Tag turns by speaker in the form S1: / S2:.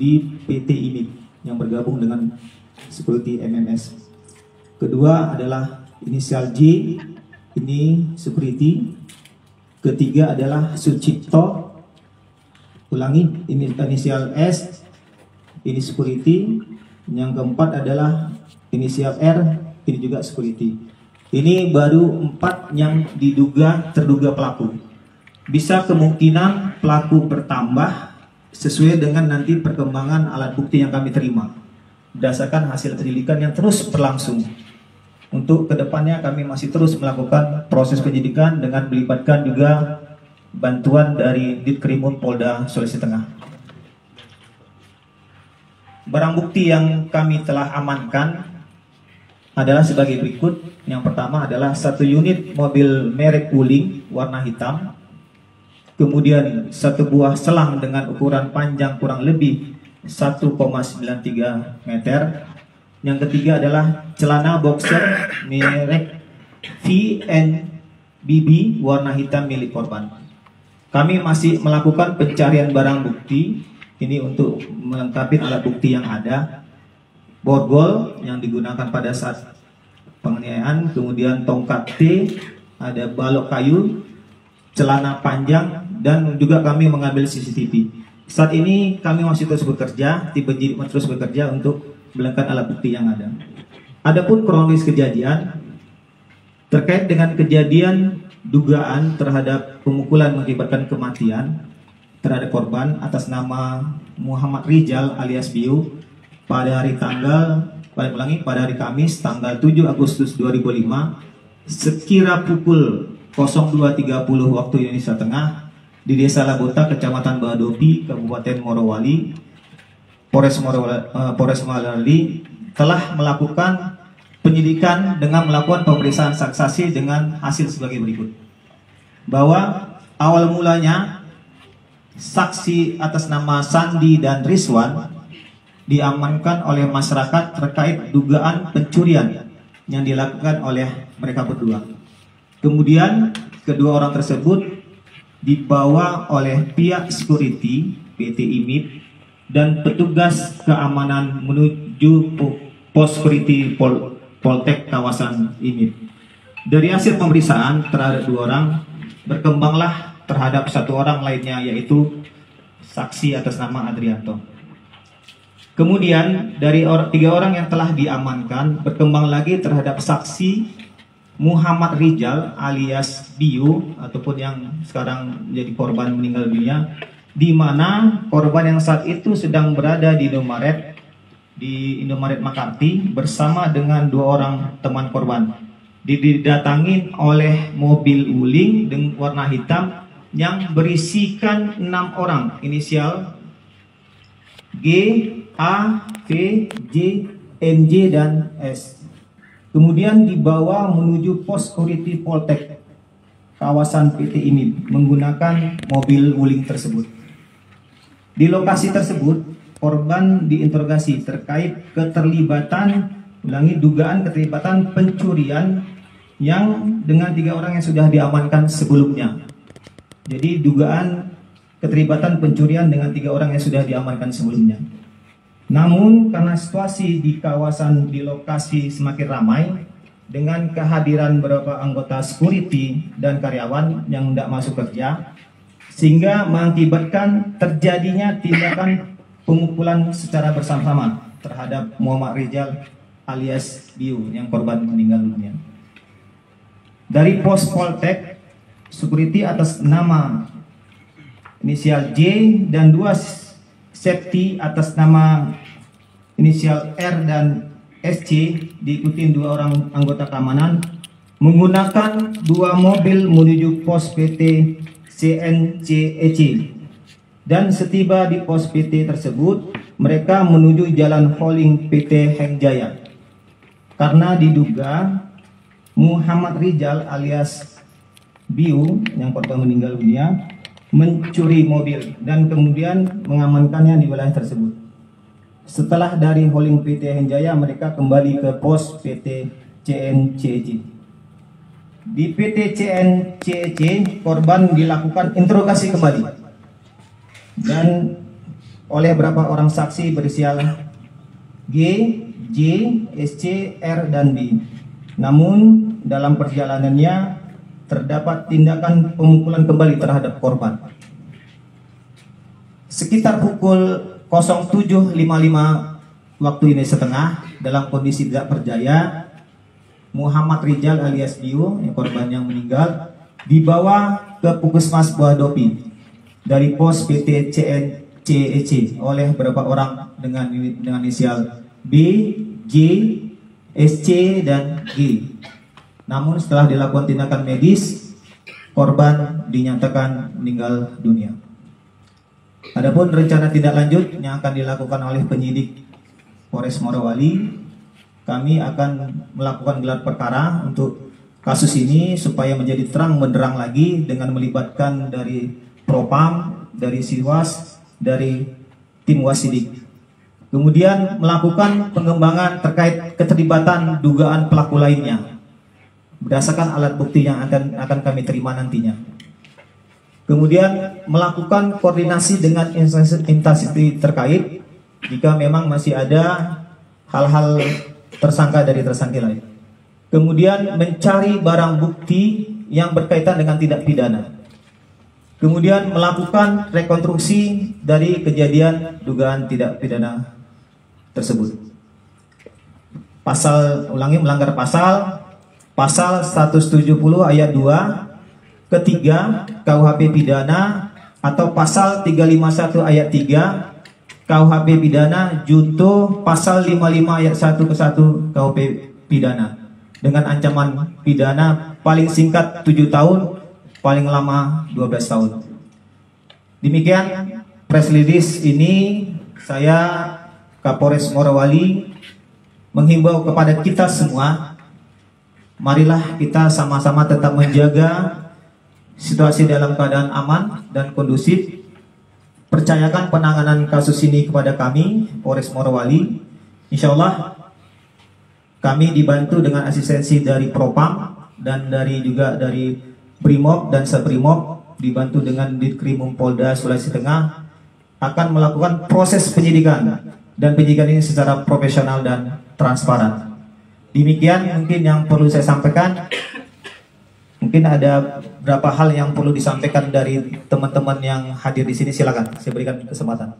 S1: di PT IMIP yang bergabung dengan security MMS. Kedua adalah inisial J, ini security. Ketiga adalah Sucipto, ulangi, ini inisial S, ini security. Yang keempat adalah inisial R, ini juga security. Ini baru 4 yang terduga pelaku. Bisa kemungkinan pelaku bertambah sesuai dengan nanti perkembangan alat bukti yang kami terima berdasarkan hasil penyelidikan yang terus berlangsung. Untuk kedepannya kami masih terus melakukan proses penyidikan dengan melibatkan juga bantuan dari Ditkrimum Polda Sulawesi Tengah. Barang bukti yang kami telah amankan adalah sebagai berikut. Yang pertama adalah 1 unit mobil merek Wuling warna hitam. Kemudian 1 buah selang dengan ukuran panjang kurang lebih 1,93 meter. Yang ketiga adalah celana boxer merek VNBB warna hitam milik korban. Kami masih melakukan pencarian barang bukti ini untuk melengkapi alat bukti yang ada. Borgol yang digunakan pada saat penganiayaan, kemudian tongkat T, ada balok kayu, celana panjang, dan juga kami mengambil CCTV. Saat ini kami masih terus bekerja, tim penyidik terus bekerja untuk melengkapi alat bukti yang ada. Adapun kronologis kejadian terkait dengan kejadian dugaan terhadap pemukulan mengakibatkan kematian terhadap korban atas nama Muhammad Rizal alias Biu pada hari Kamis tanggal 7 Agustus 2005 sekira pukul 02.30 waktu Indonesia Tengah di Desa Labota, Kecamatan Badopi, Kabupaten Morowali, Polres Morowali telah melakukan penyidikan dengan melakukan pemeriksaan saksi dengan hasil sebagai berikut. Bahwa awal mulanya saksi atas nama Sandi dan Rizwan diamankan oleh masyarakat terkait dugaan pencurian yang dilakukan oleh mereka berdua. Kemudian kedua orang tersebut dibawa oleh pihak security PT IMIP dan petugas keamanan menuju pos security Poltek kawasan IMIP. Dari hasil pemeriksaan terhadap 2 orang, berkembanglah terhadap 1 orang lainnya, yaitu saksi atas nama Adrianto. Kemudian dari 3 orang yang telah diamankan, berkembang lagi terhadap saksi Muhammad Rizal alias Biu, ataupun yang sekarang menjadi korban meninggal dunia, di mana korban yang saat itu sedang berada di Indomaret Makarti bersama dengan 2 orang teman korban. Didatangi oleh mobil Wuling dengan warna hitam yang berisikan 6 orang, inisial G, A, V, J, MJ, dan S. Kemudian dibawa menuju pos security Poltek kawasan PT IMIP menggunakan mobil Wuling tersebut. Di lokasi tersebut, korban diinterogasi terkait dugaan keterlibatan pencurian yang dengan 3 orang yang sudah diamankan sebelumnya. Jadi dugaan keterlibatan pencurian dengan 3 orang yang sudah diamankan sebelumnya. Namun karena situasi di lokasi semakin ramai dengan kehadiran beberapa anggota security dan karyawan yang tidak masuk kerja, sehingga mengakibatkan terjadinya tindakan pemukulan secara bersama-sama terhadap Muhammad Rizal alias Biu yang korban meninggal dunia. Dari pos Poltek, security atas nama inisial J dan 2 safety atas nama inisial R dan SC diikuti 2 orang anggota keamanan menggunakan 2 mobil menuju pos PT CNCEC. Dan setiba di pos PT tersebut, mereka menuju jalan Holing PT Hengjaya. Karena diduga Muhammad Rizal alias Biu yang korban meninggal dunia mencuri mobil dan kemudian mengamankannya di wilayah tersebut. Setelah dari Holing PT Hengjaya, mereka kembali ke pos PT CNCEC. Di PT CNCEC, korban dilakukan interogasi kembali dan oleh beberapa orang saksi berinisial G, J, SC, R, dan D. Namun dalam perjalanannya terdapat tindakan pemukulan kembali terhadap korban. Sekitar pukul 07.55 waktu Indonesia Tengah, dalam kondisi tidak berdaya, Muhammad Rijal alias Dio, korban yang meninggal, dibawa ke Puskesmas Buah Dopi dari pos PT CEC oleh beberapa orang dengan inisial B, J, SC, dan G. Namun setelah dilakukan tindakan medis, korban dinyatakan meninggal dunia. Adapun rencana tindak lanjut yang akan dilakukan oleh penyidik Polres Morowali, kami akan melakukan gelar perkara untuk kasus ini supaya menjadi terang benderang lagi dengan melibatkan dari Propam, dari Siwas, dari tim Wasidik. Kemudian melakukan pengembangan terkait keterlibatan dugaan pelaku lainnya berdasarkan alat bukti yang akan kami terima nantinya. Kemudian melakukan koordinasi dengan instansi terkait jika memang masih ada hal-hal tersangka dari tersangka lain. Kemudian mencari barang bukti yang berkaitan dengan tindak pidana. Kemudian melakukan rekonstruksi dari kejadian dugaan tindak pidana tersebut. Melanggar pasal 170 ayat 2 ketiga KUHP pidana atau pasal 351 ayat 3 KUHP pidana junto pasal 55 ayat 1 ke 1 KUHP pidana dengan ancaman pidana paling singkat 7 tahun, paling lama 12 tahun. Demikian press release ini, saya Kapolres Morowali menghimbau kepada kita semua, marilah kita sama-sama tetap menjaga situasi dalam keadaan aman dan kondusif. Percayakan penanganan kasus ini kepada kami, Polres Morowali. Insya Allah kami dibantu dengan asistensi dari Propam dan juga dari Brimob dan Sebrimob, dibantu dengan Ditkrimum Polda Sulawesi Tengah, akan melakukan proses penyidikan dan penyidikan ini secara profesional dan transparan. Demikian mungkin yang perlu saya sampaikan. Mungkin ada beberapa hal yang perlu disampaikan dari teman-teman yang hadir di sini, silakan saya berikan kesempatan.